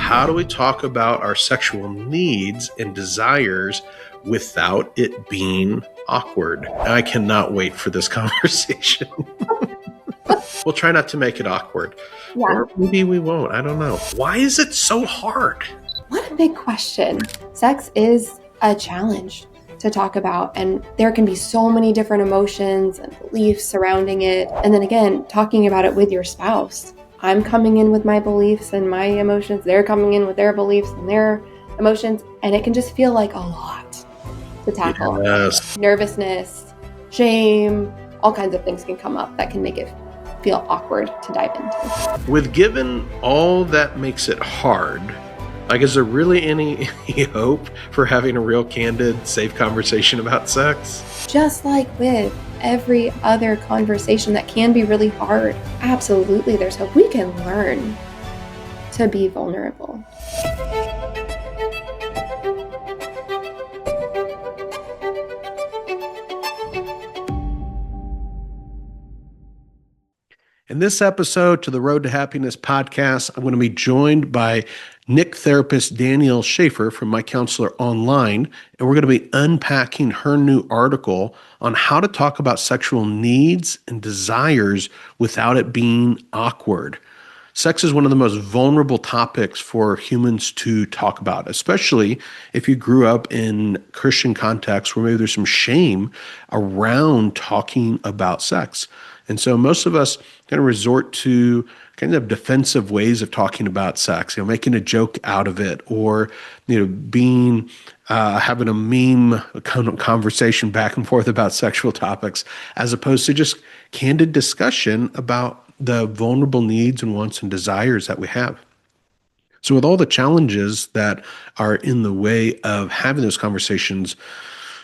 how do we talk about our sexual needs and desires without it being awkward? I cannot wait for this conversation. We'll try not to make it awkward. Yeah. Or maybe we won't. I don't know. Why is it so hard? What a big question. Sex is a challenge to talk about, and there can be so many different emotions and beliefs surrounding it. And then again, talking about it with your spouse. I'm coming in with my beliefs and my emotions. They're coming in with their beliefs and their emotions. And it can just feel like a lot to tackle. Yes. Nervousness, shame, all kinds of things can come up that can make it feel awkward to dive into. With given all that makes it hard, is there really any hope for having a real candid, safe conversation about sex? Just like with every other conversation that can be really hard, absolutely there's hope. We can learn to be vulnerable. In this episode to the Road to Happiness podcast, I'm going to be joined by NICC therapist Danielle Schaefer from MyCounselor.Online, and we're going to be unpacking her new article on how to talk about sexual needs and desires without it being awkward. Sex is one of the most vulnerable topics for humans to talk about, especially if you grew up in Christian context where maybe there's some shame around talking about sex. And so most of us kind of resort to kind of defensive ways of talking about sex, making a joke out of it, or, being, having a meme kind of conversation back and forth about sexual topics, as opposed to just candid discussion about the vulnerable needs and wants and desires that we have. So with all the challenges that are in the way of having those conversations,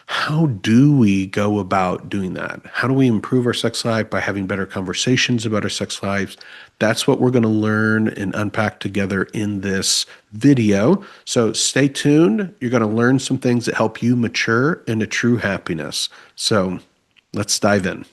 how do we go about doing that? How do we improve our sex life by having better conversations about our sex lives? That's what we're going to learn and unpack together in this video. So stay tuned. You're going to learn some things that help you mature into true happiness. So let's dive in.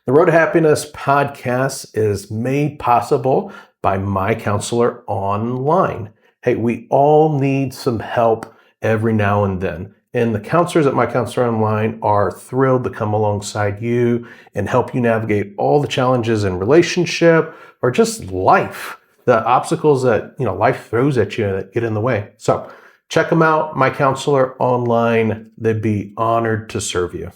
The Road to Happiness podcast is made possible by MyCounselor.Online. Hey, we all need some help every now and then. And the counselors at MyCounselor.Online are thrilled to come alongside you and help you navigate all the challenges in relationship or just life, the obstacles that life throws at you that get in the way. So check them out, MyCounselor.Online. They'd be honored to serve you.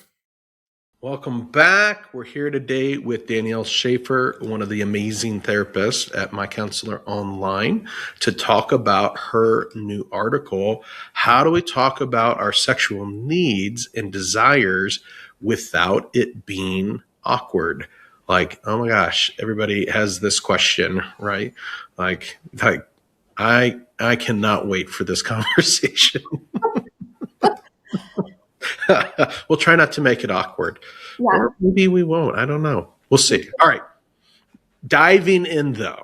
Welcome back. We're here today with Danielle Schaefer, one of the amazing therapists at MyCounselor.Online, to talk about her new article, How Do We Talk About Our Sexual Needs and Desires Without It Being Awkward? Oh my gosh, everybody has this question, right? I cannot wait for this conversation. We'll try not to make it awkward. Yeah. Or maybe we won't. I don't know. We'll see. All right. Diving in, though.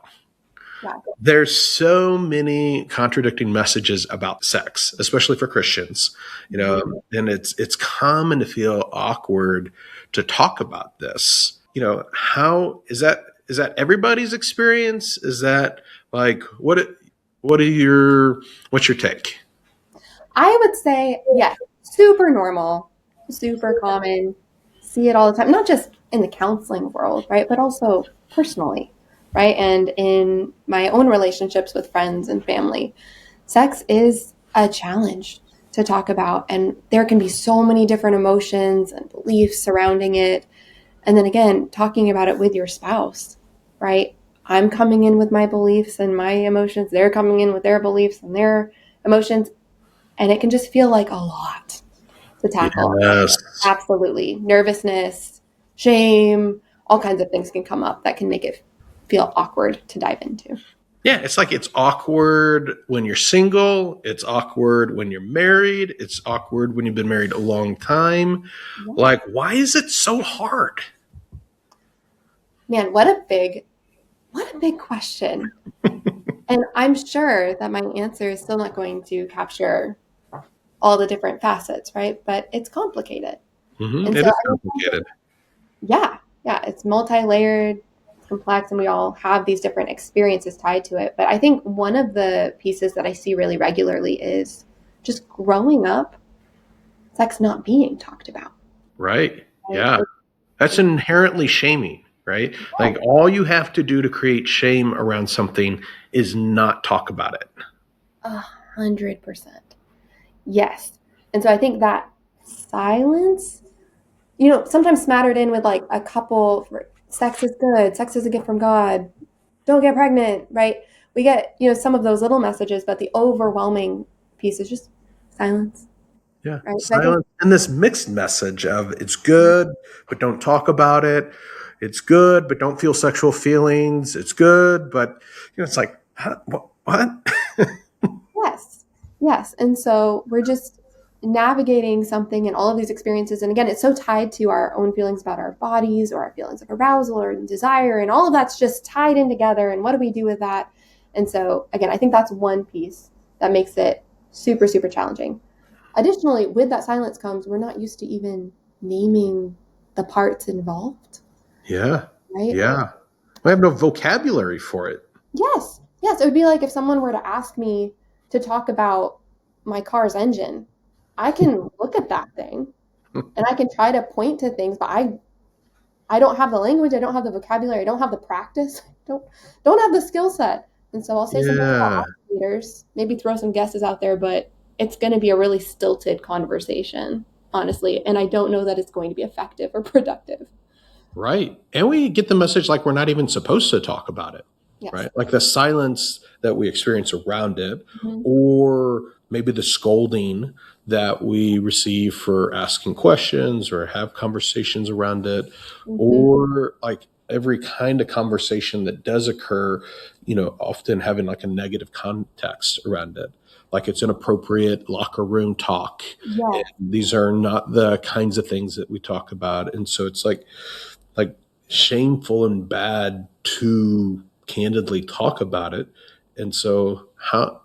Yeah. There's so many contradicting messages about sex, especially for Christians, and it's common to feel awkward to talk about this. How is that everybody's experience? Is that what's your take? I would say, yes, super normal, super common, see it all the time, not just in the counseling world, right, but also personally, right, and in my own relationships with friends and family. Sex is a challenge to talk about, and there can be so many different emotions and beliefs surrounding it. And then again, talking about it with your spouse, right? I'm coming in with my beliefs and my emotions. They're coming in with their beliefs and their emotions. And it can just feel like a lot to tackle. Yes. Absolutely. Nervousness, shame, all kinds of things can come up that can make it feel awkward to dive into. Yeah, it's awkward when you're single. It's awkward when you're married. It's awkward when you've been married a long time. Yeah. Why is it so hard? Man, what a big question. And I'm sure that my answer is still not going to capture all the different facets, right? But it's complicated. Mm-hmm. It is complicated. Yeah, it's multi-layered, complex and we all have these different experiences tied to it. But I think one of the pieces that I see really regularly is just growing up, sex not being talked about. Right. Right? Yeah. That's inherently shaming, right? Like all you have to do to create shame around something is not talk about it. 100%. Yes. And so I think that silence, sometimes smattered in with like a couple, sex is good, sex is a gift from God, don't get pregnant, right? We get, some of those little messages, but the overwhelming piece is just silence, Yeah. right? So I think, Silence and this mixed message of it's good, but don't talk about it. It's good, but don't feel sexual feelings. It's good, but it's like, huh? What? yes, yes. And so we're just navigating something and all of these experiences. And again, it's so tied to our own feelings about our bodies or our feelings of arousal or desire. And all of that's just tied in together. And what do we do with that? And so, again, I think that's one piece that makes it super, super challenging. Additionally, with that silence comes, we're not used to even naming the parts involved, Yeah. right? Yeah. I have no vocabulary for it. Yes, yes. It would be like if someone were to ask me to talk about my car's engine. I can look at that thing and I can try to point to things, but I don't have the language, I don't have the vocabulary, I don't have the practice, don't have the skill set. And so I'll say something Yeah. about operators, maybe throw some guesses out there, but it's going to be a really stilted conversation, honestly, and I don't know that it's going to be effective or productive. Right. And we get the message like we're not even supposed to talk about it, Yes. right? Like the silence that we experience around it, Mm-hmm. or maybe the scolding that we receive for asking questions or have conversations around it, Mm-hmm. or like every kind of conversation that does occur, often having like a negative context around it. Like it's inappropriate locker room talk. And Yes. these are not the kinds of things that we talk about. And so it's like shameful and bad to candidly talk about it. And so how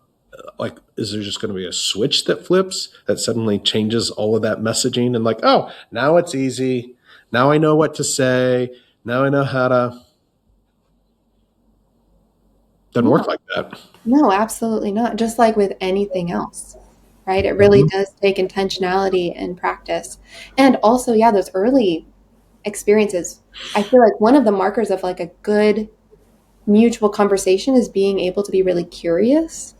like is there just going to be a switch that flips that suddenly changes all of that messaging and like, oh, now it's easy. Now I know what to say. Now I know how to. Doesn't No, work like that. no, absolutely not. Just like with anything else, right? It really Mhm. does take intentionality and practice. And also, yeah, those early experiences. I feel like one of the markers of like a good mutual conversation is being able to be really curious.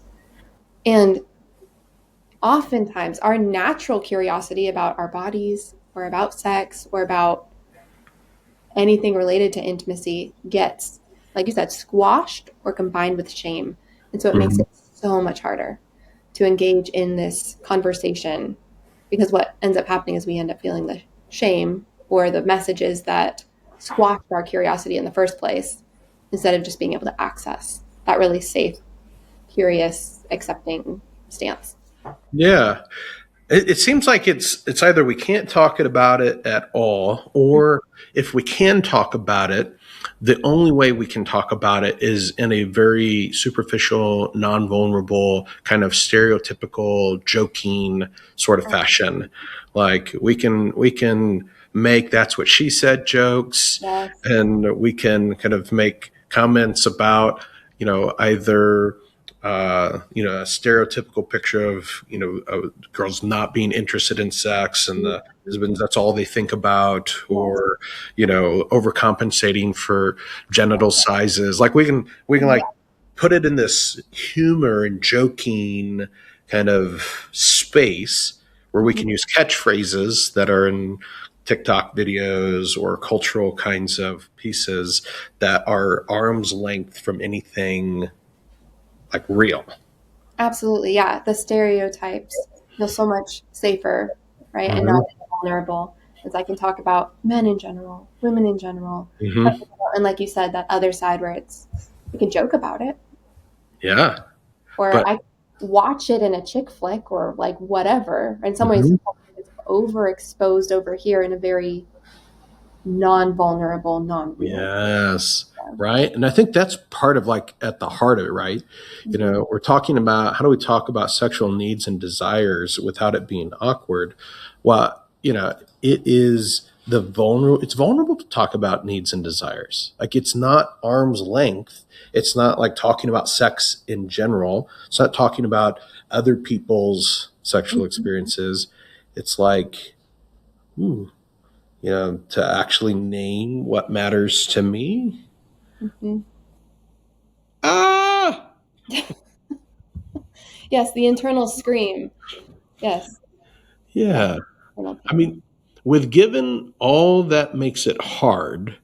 And oftentimes, our natural curiosity about our bodies or about sex or about anything related to intimacy gets, like you said, squashed or combined with shame. And so it makes Mhm. it so much harder to engage in this conversation because what ends up happening is we end up feeling the shame or the messages that squashed our curiosity in the first place instead of just being able to access that really safe, curious, accepting stance. Yeah. It seems like it's either we can't talk about it at all, or if we can talk about it, the only way we can talk about it is in a very superficial, non-vulnerable, kind of stereotypical, joking sort of fashion. Like we can make that's what she said jokes, Yes. and we can kind of make comments about either a stereotypical picture of girls not being interested in sex and the husbands that's all they think about, Yes. or overcompensating for genital sizes. Like we can like put it in this humor and joking kind of space where we can use catchphrases that are in TikTok videos or cultural kinds of pieces that are arm's length from anything like real. Absolutely. Yeah. The stereotypes feel so much safer, right? And not Hmm. as vulnerable as I can talk about men in general, women in general. Hmm. And like you said, that other side where we can joke about it Yeah. or But I watch it in a chick flick or like whatever. In some ways, mhm. it's overexposed over here in a very non-vulnerable, non-real. Yes. Right. And I think that's part of like at the heart of it, right? Mhm. We're talking about how do we talk about sexual needs and desires without it being awkward? Well, it is it's vulnerable to talk about needs and desires. Like, it's not arm's length. It's not like talking about sex in general. It's not talking about other people's sexual experiences. It's like, to actually name what matters to me. Mm-hmm. Ah! Yes, the internal scream. Yes. Yeah. I mean, with given all that makes it hard,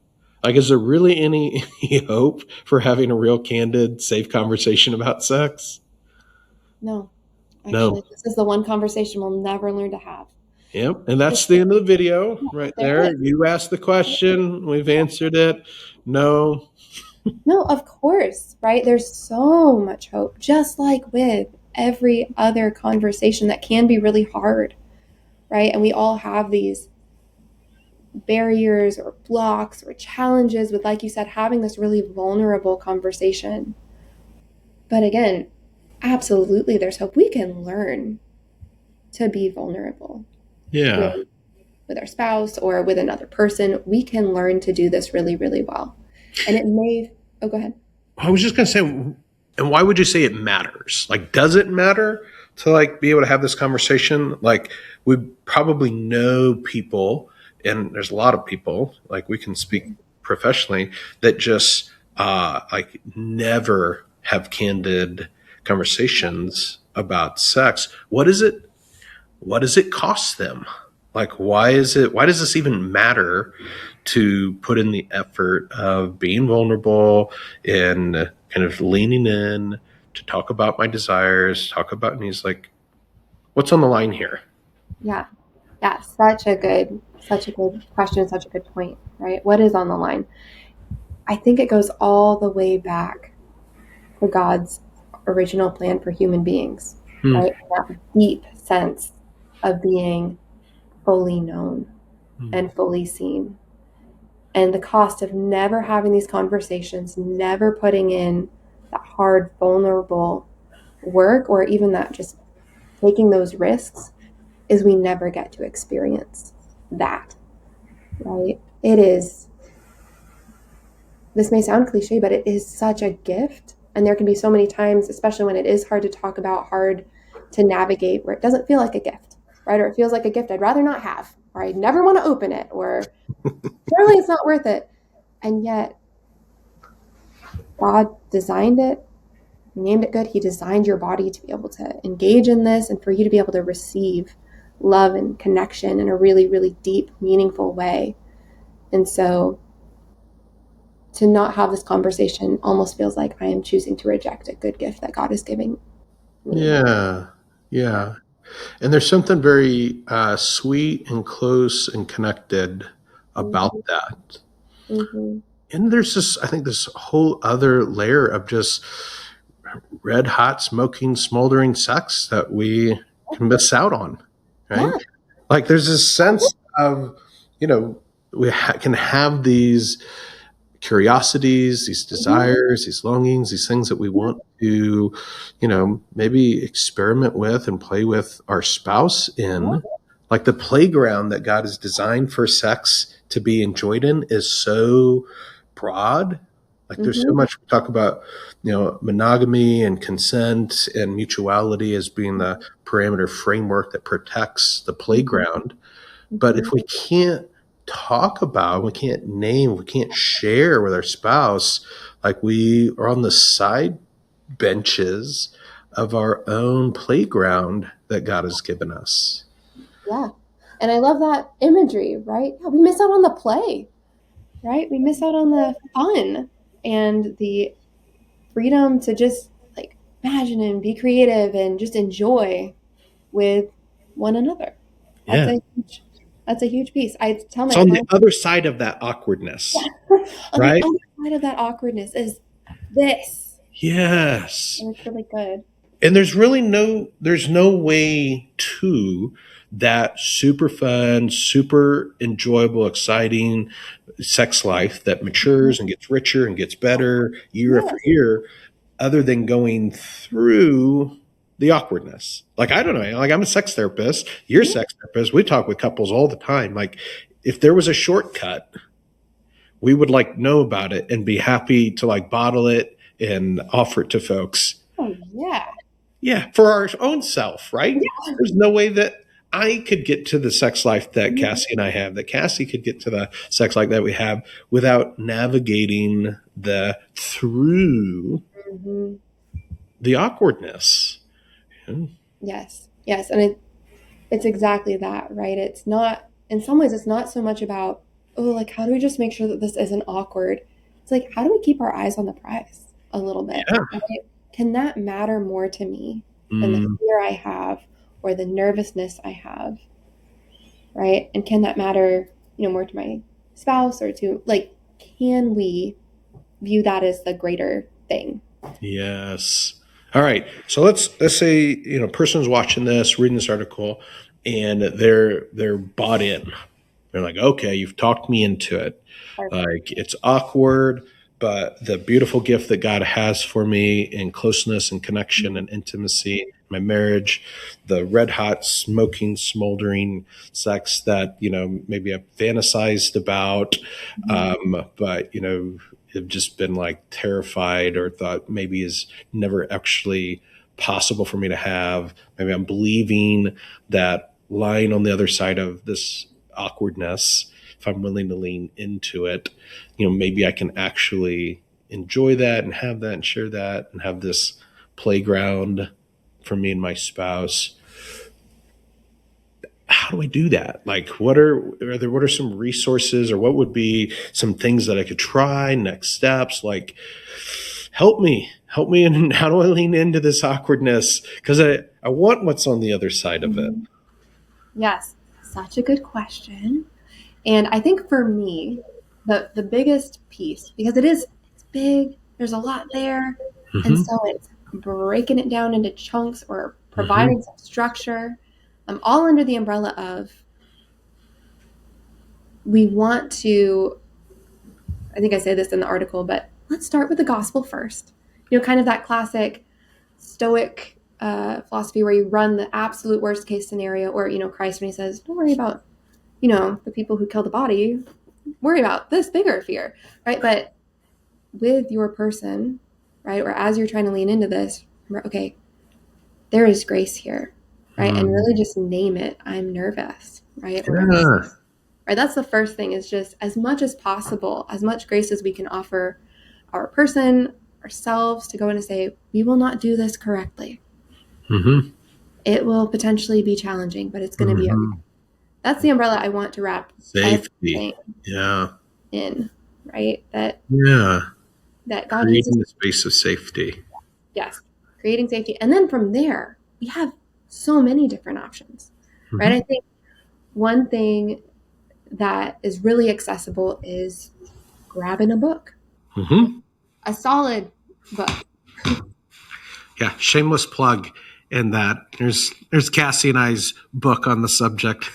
like, is there really any hope for having a real candid, safe conversation about sex? No, No. actually, this is the one conversation we'll never learn to have. Yep. And that's the end of the video right There there. it is. You asked the question, we've answered it. No. No, of course, right? There's so much hope, just like with every other conversation that can be really hard, right? And we all have these barriers or blocks or challenges with, like you said, having this really vulnerable conversation. But again, absolutely, there's hope. We can learn to be vulnerable Yeah. with our spouse or with another person. We can learn to do this really, really well. And it may, oh, go ahead. I was just going to say, and why would you say it matters? Like, does it matter to like be able to have this conversation? Like, we probably know people, and there's a lot of people, like, we can speak professionally, that just like never have candid conversations about sex. What does it cost them? Like, why does this even matter to put in the effort of being vulnerable and kind of leaning in to talk about my desires, talk about needs? Like, what's on the line here? Yeah. Yeah. Such a good question, such a good point, right? What is on the line? I think it goes all the way back to God's original plan for human beings, right? That deep sense of being fully known and fully seen. And the cost of never having these conversations, never putting in that hard, vulnerable work, or even that just taking those risks, is we never get to experience that, right? This may sound cliche, but it is such a gift. And there can be so many times, especially when it is hard to talk about, hard to navigate, where it doesn't feel like a gift, right? Or it feels like a gift I'd rather not have, or I'd never want to open it, or surely it's not worth it. And yet, God designed it, He named it good. He designed your body to be able to engage in this and for you to be able to receive love and connection in a really, really deep, meaningful way. And so to not have this conversation almost feels like I am choosing to reject a good gift that God is giving me. Yeah. Yeah. And there's something very sweet and close and connected about that. Mm-hmm. And there's I think this whole other layer of just red hot, smoking, smoldering sex that we can miss out on, right? Yeah. Like, there's this sense of, we can have these curiosities, these desires, these longings, these things that we want to, maybe experiment with and play with our spouse in. Like, the playground that God has designed for sex to be enjoyed in is so broad. Like, there's so much we talk about, monogamy and consent and mutuality as being the parameter framework that protects the playground. But if we can't talk about, we can't name, we can't share with our spouse, like, we are on the side benches of our own playground that God has given us. Yeah. And I love that imagery, right? Yeah, we miss out on the play, right? We miss out on the fun and the freedom to just like imagine and be creative and just enjoy with one another. Yeah. That's a huge piece. I tell my It's on the clients, other side of that awkwardness, on right? the other side of that awkwardness is this. Yes. And it's really good. And there's no way to that super fun, super enjoyable, exciting sex life that matures and gets richer and gets better year after year, other than going through the awkwardness. Like, I don't know, like, I'm a sex therapist, you're a sex therapist. We talk with couples all the time. Like, if there was a shortcut, we would like know about it and be happy to like bottle it and offer it to folks. Oh, yeah. Yeah, for our own self, right? Yeah. There's no way that I could get to the sex life that Mhm. Cassie and I have, that Cassie could get to the sex life that we have without navigating the through Mhm. the awkwardness. Yeah. Yes. Yes. And it's exactly that, right? It's not, in some ways, it's not so much about, oh, like, how do we just make sure that this isn't awkward? It's like, how do we keep our eyes on the prize a little bit? Yeah. Right? Can that matter more to me than the Mm, fear I have or the nervousness I have? Right? And can that matter, more to my spouse or to, like, can we view that as the greater thing? yes. All right. So let's say, person's watching this, reading this article, and they're bought in. They're like, okay, you've talked me into it. Perfect. Like it's awkward, but the beautiful gift that God has for me in closeness and connection and intimacy, my marriage, the red hot, smoking, smoldering sex that, maybe I've fantasized about, but, have just been like terrified or thought maybe is never actually possible for me to have. Maybe I'm believing that lying on the other side of this awkwardness, if I'm willing to lean into it, maybe I can actually enjoy that and have that and share that and have this playground for me and my spouse. How do I do that? Like, what are some resources or what would be some things that I could try, next steps? Like, help me, and how do I lean into this awkwardness? Because I want what's on the other side of it. Mhm. Yes, such a good question. And I think for me, the biggest piece, because it's big, there's a lot there, and Mm-hmm. so it's breaking it down into chunks or Mm-hmm. providing some structure, all under the umbrella of we want to, I think I say this in the article, but let's start with the gospel first. Kind of that classic stoic philosophy where you run the absolute worst case scenario, or, Christ when he says, don't worry about, the people who kill the body, worry about this bigger fear, right? But with your person, right, or as you're trying to lean into this, remember, okay, there is grace here, right? And Mm. really just name it. I'm nervous, right? Or I'm, Yeah. right? That's the first thing, is just as much as possible, as much grace as we can offer our person, ourselves, to go in and say, we will not do this correctly. Mm-hmm. It will potentially be challenging, but it's going to be okay. Mm-hmm. That's the umbrella I want to wrap Safety. everything Yeah. in, right? Yeah. That God uses, Creating the space of safety. yes, creating safety. And then from there, we have so many different options, right? Mm-hmm. I think one thing that is really accessible is grabbing a book, Mm-hmm. a solid book. Yeah. Shameless plug in that. There's Cassie and I's book on the subject.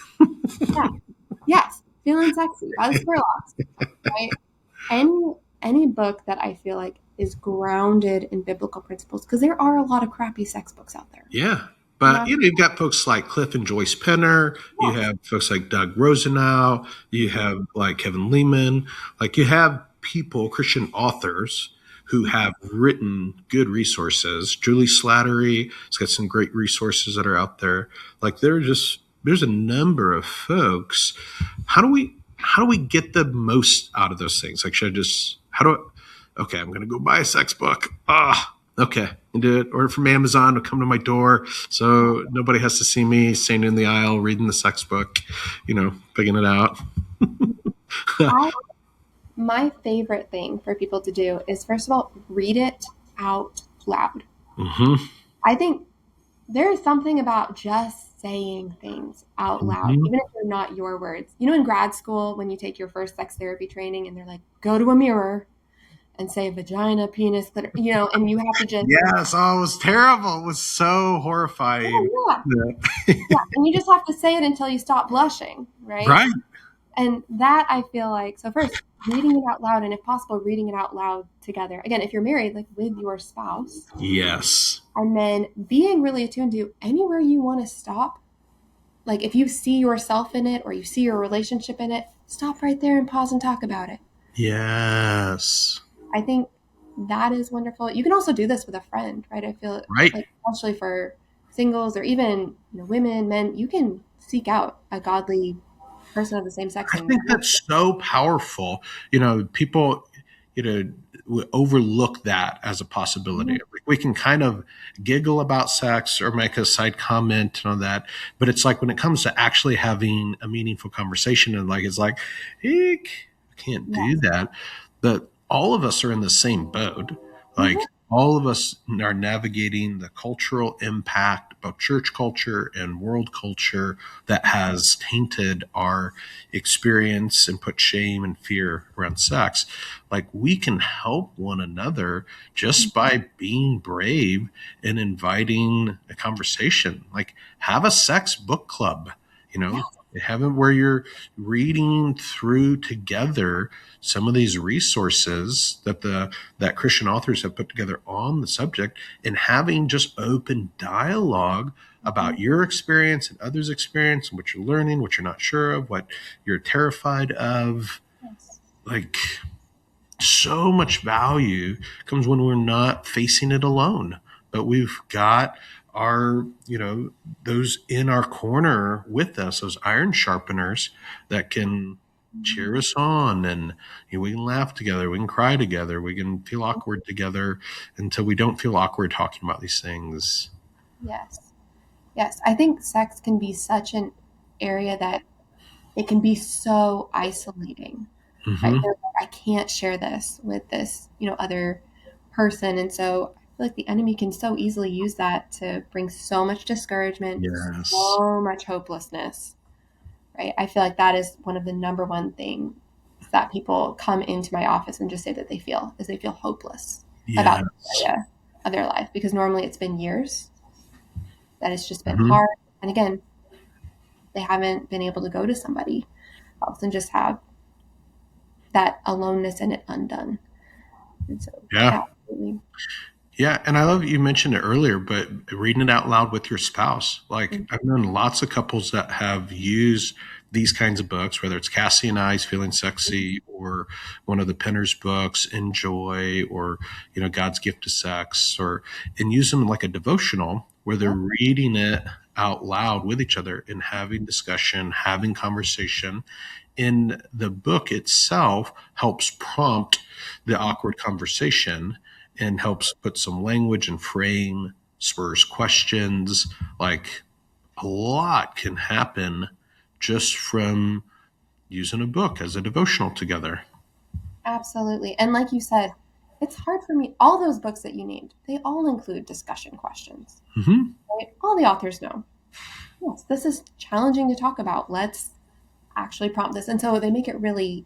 Yeah. Yes. Feeling Sexy by the Spurlocks, right? Any book that I feel like is grounded in biblical principles, because there are a lot of crappy sex books out there. Yeah. You But know? you've got folks like Cliff and Joyce Penner. You Yes. have folks like Doug Rosenau. You have like Kevin Lehman. Like you have people, Christian authors, who have written good resources. Julie Slattery has got some great resources that are out there. Like there's a number of folks. How do we get the most out of those things? Like should I just how do I, okay, I'm gonna go buy a sex book. Okay, and do it. Order from Amazon to come to my door, so nobody has to see me standing in the aisle reading the sex book, picking it out. I, my favorite thing for people to do is, first of all, read it out loud. Hmm. I think there is something about just saying things out loud, Hmm. even if they're not your words. In grad school, when you take your first sex therapy training and they're like, go to a mirror and say vagina, penis, and you have to just, Yes, oh, it was terrible. It was so horrifying. oh, yeah, Yeah. yeah. And you just have to say it until you stop blushing, right? Right. And that, I feel like, so first, reading it out loud, and if possible, reading it out loud together. Again, if you're married, like with your spouse, Yes. and then being really attuned to anywhere you want to stop, like if you see yourself in it or you see your relationship in it, stop right there and pause and talk about it. Yes. I think that is wonderful. You can also do this with a friend, right? I feel Right. like, especially for singles or even women, men, you can seek out a godly person of the same sex I and think that's so powerful. People, overlook that as a possibility. Mhm. Like, we can kind of giggle about sex or make a side comment and all that, but it's like when it comes to actually having a meaningful conversation, and like it's like, I can't do Yes. that. But all of us are in the same boat. Like, Mhm. all of us are navigating the cultural impact, both church culture and world culture, that has tainted our experience and put shame and fear around sex. Like, we can help one another just by being brave and inviting a conversation. Like, have a sex book club, you know, Yes. have it where you're reading through together some of these resources that Christian authors have put together on the subject, and having just open dialogue Mhm. about your experience and others' experience and what you're learning, what you're not sure of, what you're terrified of. Yes. Like, so much value comes when we're not facing it alone, but we've got our, those in our corner with us, those iron sharpeners that can cheer Mhm. us on. And we can laugh together, we can cry together, we can feel awkward together until we don't feel awkward talking about these things. Yes. Yes. I think sex can be such an area that it can be so isolating, right? Hmm. They're like, I can't share this with this, other person. And so I feel like the enemy can so easily use that to bring so much discouragement, Yes. so much hopelessness, right? I feel like that is one of the number one things that people come into my office and just say that they feel hopeless about this Yes. area of their life because normally it's been years that it's just been Hmm. hard. And again, they haven't been able to go to somebody else and just have that aloneness in it undone. And so, Yeah. yeah, absolutely. Yeah, and I love you mentioned it earlier, but reading it out loud with your spouse. Like, Mhm. I've known lots of couples that have used these kinds of books, whether it's Cassie and I's Feeling Sexy, or one of the Penner's books, Enjoy, or God's Gift to Sex, or and use them like a devotional where they're Yeah. reading it out loud with each other and having discussion, having conversation. In the book itself helps prompt the awkward conversation and helps put some language and frame, spurs questions. Like, a lot can happen just from using a book as a devotional together. Absolutely. And like you said, it's hard for me. All those books that you named, they all include discussion questions, Hmm. right? All the authors know. Yes, this is challenging to talk about. Let's actually prompt this. And so they make it really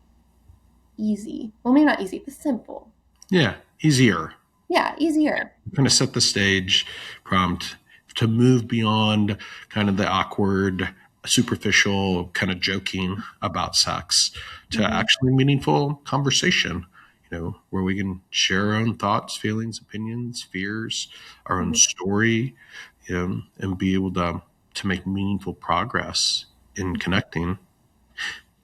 easy. Well, maybe not easy, but simple. Yeah, easier. Yeah, easier. Kind of set the stage, prompt to move beyond kind of the awkward, superficial kind of joking about sex to Mhm. actually meaningful conversation, where we can share our own thoughts, feelings, opinions, fears, our own Mhm. story, and be able to make meaningful progress in connecting.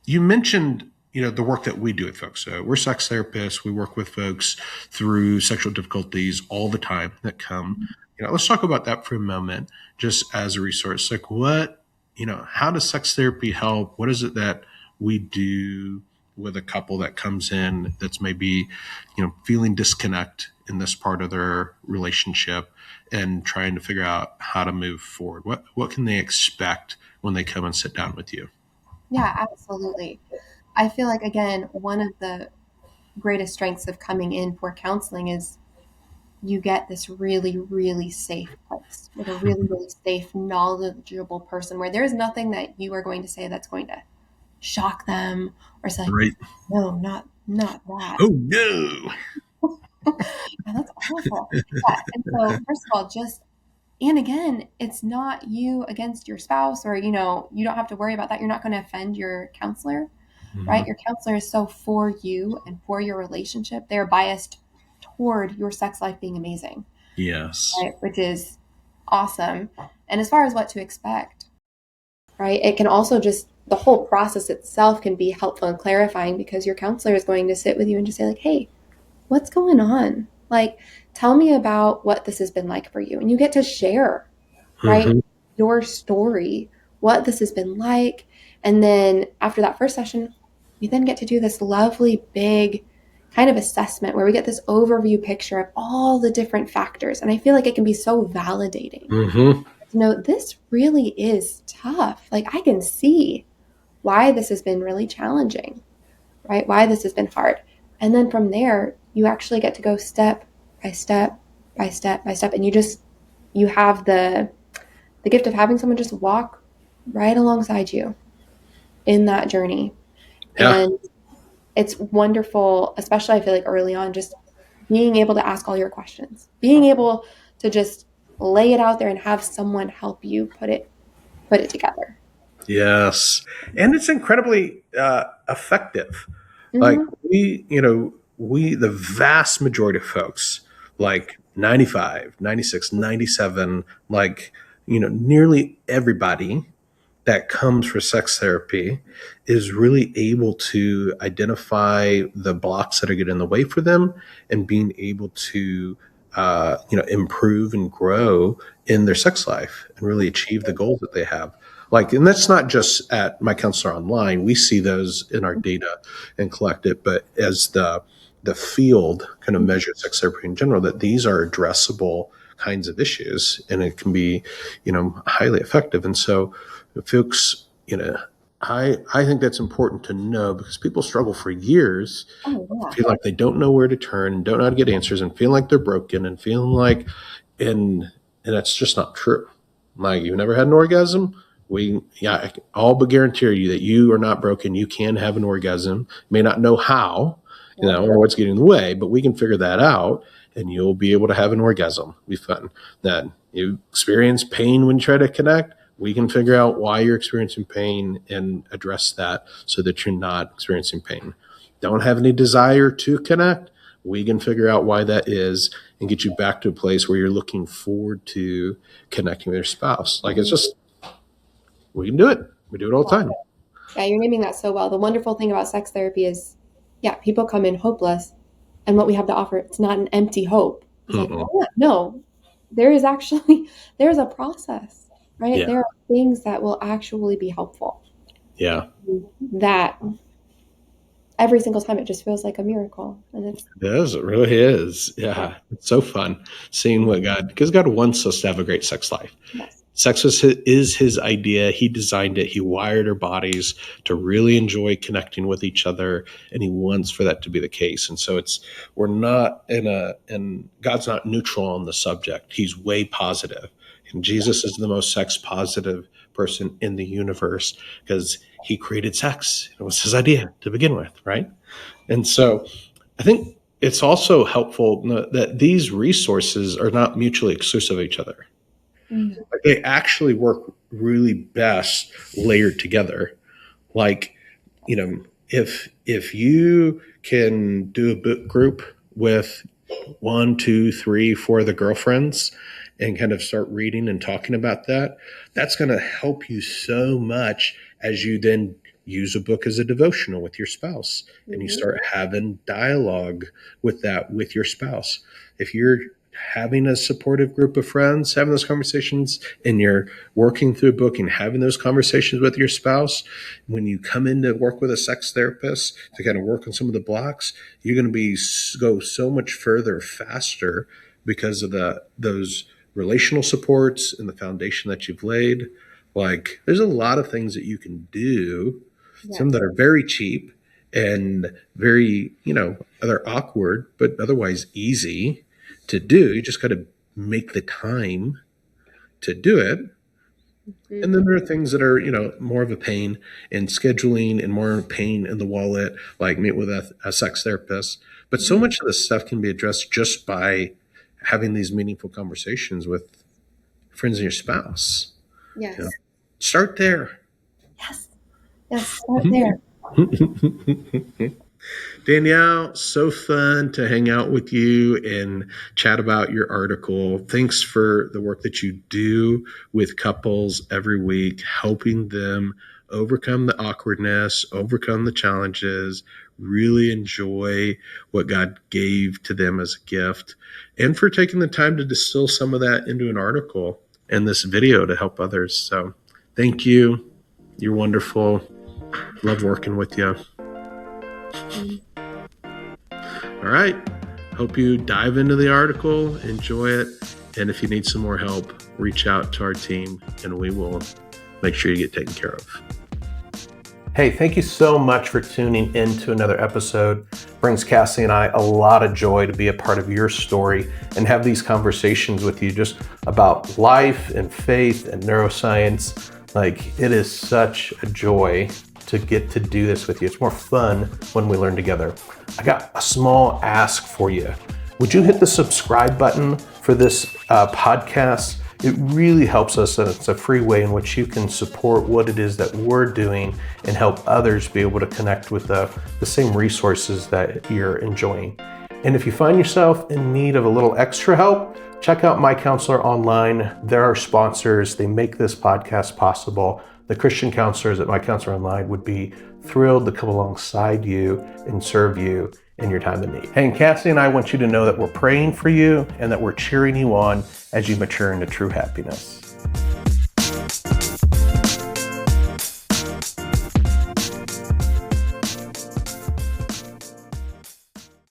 You mentioned, the work that we do with folks. So we're sex therapists. We work with folks through sexual difficulties all the time that come. Let's talk about that for a moment, just as a resource. Like, how does sex therapy help? What is it that we do with a couple that comes in that's maybe, feeling disconnect in this part of their relationship and trying to figure out how to move forward? What can they expect when they come and sit down with you? Yeah, absolutely. I feel like, again, one of the greatest strengths of coming in for counseling is you get this really, really safe place with a really, really safe, knowledgeable person where there's nothing that you are going to say that's going to shock them or say, like, Right. no, not that. Oh no. Yeah, that's awful. Yeah. And so first of all, just and again, it's not you against your spouse or you don't have to worry about that. You're not going to offend your counselor, right? Mhm. Your counselor is so for you and for your relationship. They're biased toward your sex life being amazing, Yes. right? Which is awesome. And as far as what to expect, right? It can also just, the whole process itself can be helpful and clarifying, because your counselor is going to sit with you and just say like, hey, what's going on? Like, tell me about what this has been like for you. And you get to share, right? Mm-hmm. Your story, what this has been like. And then after that first session, we then get to do this lovely big kind of assessment where we get this overview picture of all the different factors. And I feel like it can be so validating Mm-hmm. to know this really is tough. Like, I can see why this has been really challenging, right? Why this has been hard. And then from there, you actually get to go step by step by step by step. And you have the gift of having someone just walk right alongside you in that journey. Yeah. And it's wonderful, especially I feel like early on, just being able to ask all your questions, being able to just lay it out there and have someone help you put it together. Yes. And it's incredibly effective. Like Mm-hmm. the vast majority of folks, like 95, 96, 97, like, nearly everybody that comes for sex therapy is really able to identify the blocks that are getting in the way for them and being able to improve and grow in their sex life and really achieve the goals that they have. Like, and that's not just at My Counselor Online. We see those in our data and collect it, but as the field kind of measures sex therapy in general, that these are addressable kinds of issues and it can be, highly effective. And so folks, I think that's important to know because people struggle for years, Oh, yeah. feel like they don't know where to turn, don't know how to get answers, and feel like they're broken, and feeling like, and that's just not true. Like, you've never had an orgasm. I can all but guarantee you that you are not broken. You can have an orgasm. You may not know how, Yep. or what's getting in the way, but we can figure that out, and you'll be able to have an orgasm. It'll be fun. That you experience pain when you try to connect, we can figure out why you're experiencing pain and address that so that you're not experiencing pain. Don't have any desire to connect, we can figure out why that is and get you back to a place where you're looking forward to connecting with your spouse. Like, it's just, we can do it. We do it all the time. Yeah, you're naming that so well. The wonderful thing about sex therapy is, yeah, people come in hopeless, and what we have to offer, it's not an empty hope. It's like, Mm-mm. oh, yeah, no, there is actually there's a process, right? Yeah. There are things that will actually be helpful. Yeah. That every single time it just feels like a miracle, and it's It is. It really is. Yeah. It's so fun seeing what because God wants us to have a great sex life. yes, Sex is his idea. He designed it. He wired our bodies to really enjoy connecting with each other, and he wants for that to be the case. And so we're not and God's not neutral on the subject. He's way positive. And Jesus is the most sex positive person in the universe because he created sex. It was his idea to begin with, right? And so I think it's also helpful that these resources are not mutually exclusive of each other. mm, They actually work really best layered together. Like, if you can do a book group with one, two, three, four of the girlfriends and kind of start reading and talking about that, that's going to help you so much as you then use a book as a devotional with your spouse and you mhm, start having dialogue with your spouse. If you're having a supportive group of friends, having those conversations, and you're working through a book and having those conversations with your spouse, when you come in to work with a sex therapist to kind of work on some of the blocks, you're going to go so much further faster because of those relational supports and the foundation that you've laid. Like, there's a lot of things that you can do, some yes, that are very cheap and very, they're awkward, but otherwise easy to do. You just got to make the time to do it. And mhm, then there are things that are, more of a pain in scheduling and more of a pain in the wallet, like meet with a sex therapist. But so mhm, much of this stuff can be addressed just by having these meaningful conversations with friends and your spouse. You know, yes, start there. yes, yes. Start there. Danielle, so fun to hang out with you and chat about your article. Thanks for the work that you do with couples every week, helping them overcome the awkwardness, overcome the challenges, really enjoy what God gave to them as a gift, and for taking the time to distill some of that into an article and this video to help others. So thank you. You're wonderful. Love working with you. All right. Hope you dive into the article, enjoy it. And if you need some more help, reach out to our team and we will make sure you get taken care of. Hey, thank you so much for tuning in to another episode. It brings Cassie and I a lot of joy to be a part of your story and have these conversations with you just about life and faith and neuroscience. Like, it is such a joy to get to do this with you. It's more fun when we learn together. I got a small ask for you. Would you hit the subscribe button for this podcast? It really helps us, and it's a free way in which you can support what it is that we're doing and help others be able to connect with the same resources that you're enjoying. And if you find yourself in need of a little extra help, check out MyCounselor.Online. They're our sponsors. They make this podcast possible. The Christian counselors at MyCounselor.Online would be thrilled to come alongside you and serve you in your time of need. Hey, and Cassie and I want you to know that we're praying for you and that we're cheering you on as you mature into true happiness.